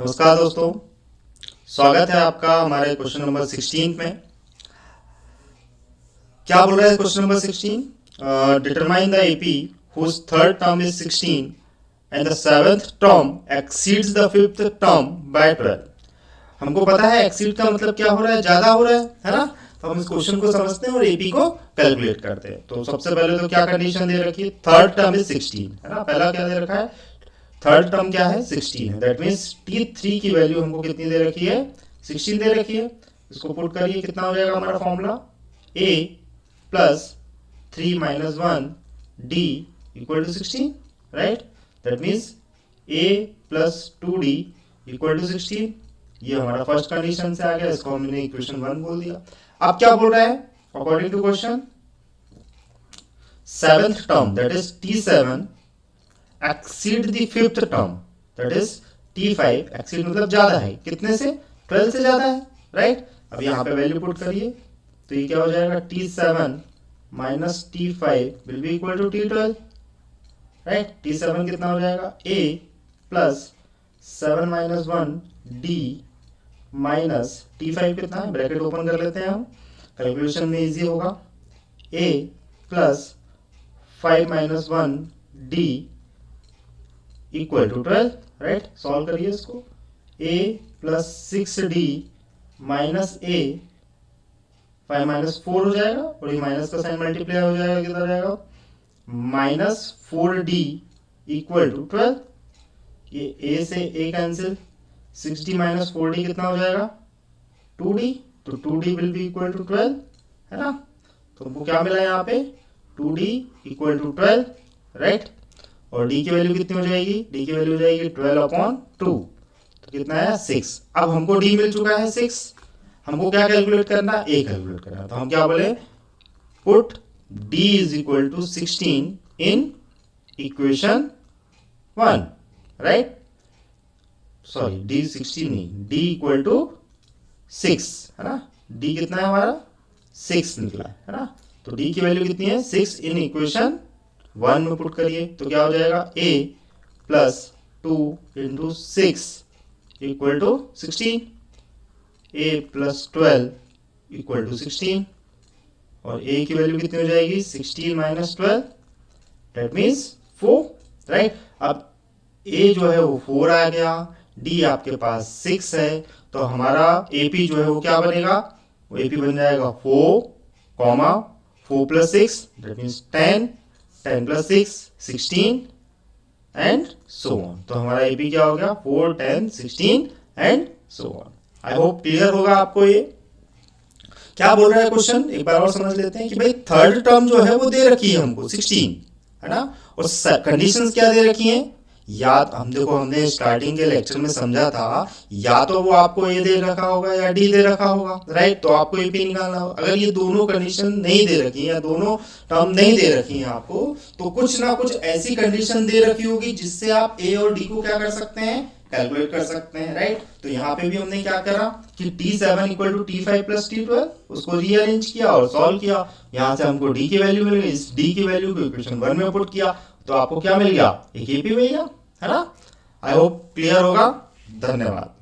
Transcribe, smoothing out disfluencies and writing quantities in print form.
नमस्कार दोस्तों, स्वागत है आपका हमारे क्वेश्चन नंबर 16 में। क्या बोल रहा है question number 16? Determine the AP whose third term is 16 and the seventh term exceeds the fifth term by 12। हमको पता है एक्सीड का मतलब क्या हो रहा है, ज्यादा हो रहा है ना। तो हम इस क्वेश्चन को समझते हैं और एपी को कैलकुलेट करते हैं। तो सबसे पहले तो क्या कंडीशन दे रखी है, थर्ड टर्म इज 16 है ना। पहला क्या दे रखा है, थर्ड टर्म क्या है 16 है। दैट मीन्स t3 की वैल्यू हमको कितनी दे रखी है, 16 दे रखी है। इसको पुट करिए, कितना हो जाएगा हमारा formula, a plus 3 minus 1 d equal to 16, right. That means a plus 2d equal to 16। ये हमारा फर्स्ट कंडीशन से आ गया, इसको हमने इक्वेशन 1 बोल दिया। अब क्या बोल रहा है, according to question seventh term that is t7 exceed the fifth term that is t5। Exceed मतलब ज्यादा है, कितने से, 12 से ज्यादा है, राइट। अब यहाँ पे वैल्यू पुट करिए तो ये क्या हो जाएगा, t7 minus t5 will be equal to t12, right. t7 कितना हो जाएगा, a plus 7 minus 1 d minus t5 कितना है, ब्रैकेट ओपन कर लेते हैं हम, कैलकुलेशन में इजी होगा। a plus 5 minus 1 d equal to 12, right. Solve करिए इसको, a plus 6d minus a 5 minus 4 हो जाएगा और ये माइनस का साइन मल्टीप्लाई हो जाएगा, कितना जाएगा माइनस 4d इक्वल टू 12। ये a से a cancel, 6d minus 4d कितना हो जाएगा 2d, तो 2d will be equal to 12 है ना। तो हमको क्या मिला यहाँ पे, 2d इक्वल टू 12, राइट। और d की वैल्यू कितनी हो जाएगी, d की वैल्यू हो जाएगी 12/2, तो कितना है 6। अब हमको d मिल चुका है 6, हमको क्या कैलकुलेट करना, a कैलकुलेट करना। तो हम क्या बोले, put d is equal to 16 in equation 1, right. Sorry d 16 नहीं, d इक्वल टू 6 है ना। d कितना है हमारा 6 निकला है ना। तो d की वैल्यू कितनी है 6 इन इक्वेशन 1 में पुट करिए तो क्या हो जाएगा, a plus 2 into 6 equal to 16, a plus 12 equal to 16। और a की वैल्यू कितनी हो जाएगी, 16 माइनस 12 दैट मीन्स 4, राइट। अब a जो है वो 4 आ गया, d आपके पास 6 है, तो हमारा ap जो है वो क्या बनेगा, वो ap बन जाएगा 4 plus 6 that means 10 plus 6 16 and so on. तो हमारा एपी क्या हो गया, 4 10 16 and so on. I hope clear होगा आपको। ये क्या बोल रहा है क्वेश्चन, एक बार और समझ लेते हैं कि भाई थर्ड टर्म जो है वो दे रखी है हमको 16 है ना, और कंडीशंस क्या दे रखी हैं, या हम देखो हमने स्टार्टिंग के लेक्चर में समझा था, या तो वो आपको ए दे रखा होगा या डी दे रखा होगा, राइट। तो आपको एपी निकालना होगा। अगर ये दोनों कंडीशन नहीं दे रखी या दोनों टर्म नहीं दे रखी हैं आपको, तो कुछ ना कुछ ऐसी कंडीशन दे रखी होगी जिससे आप ए और डी को क्या कर सकते हैं, कैलकुलेट कर सकते हैं, राइट। तो यहाँ पे भी हमने क्या करा कि t7 equal to t5 plus t12, उसको रीअरेंज किया और सॉल्व किया। यहाँ से हमको d की वैल्यू मिल गई, इस d की वैल्यू को इक्वेशन 1 में पुट किया तो आपको क्या मिल गया, एक एपी मिल गया है ना। आई होप क्लियर होगा। धन्यवाद।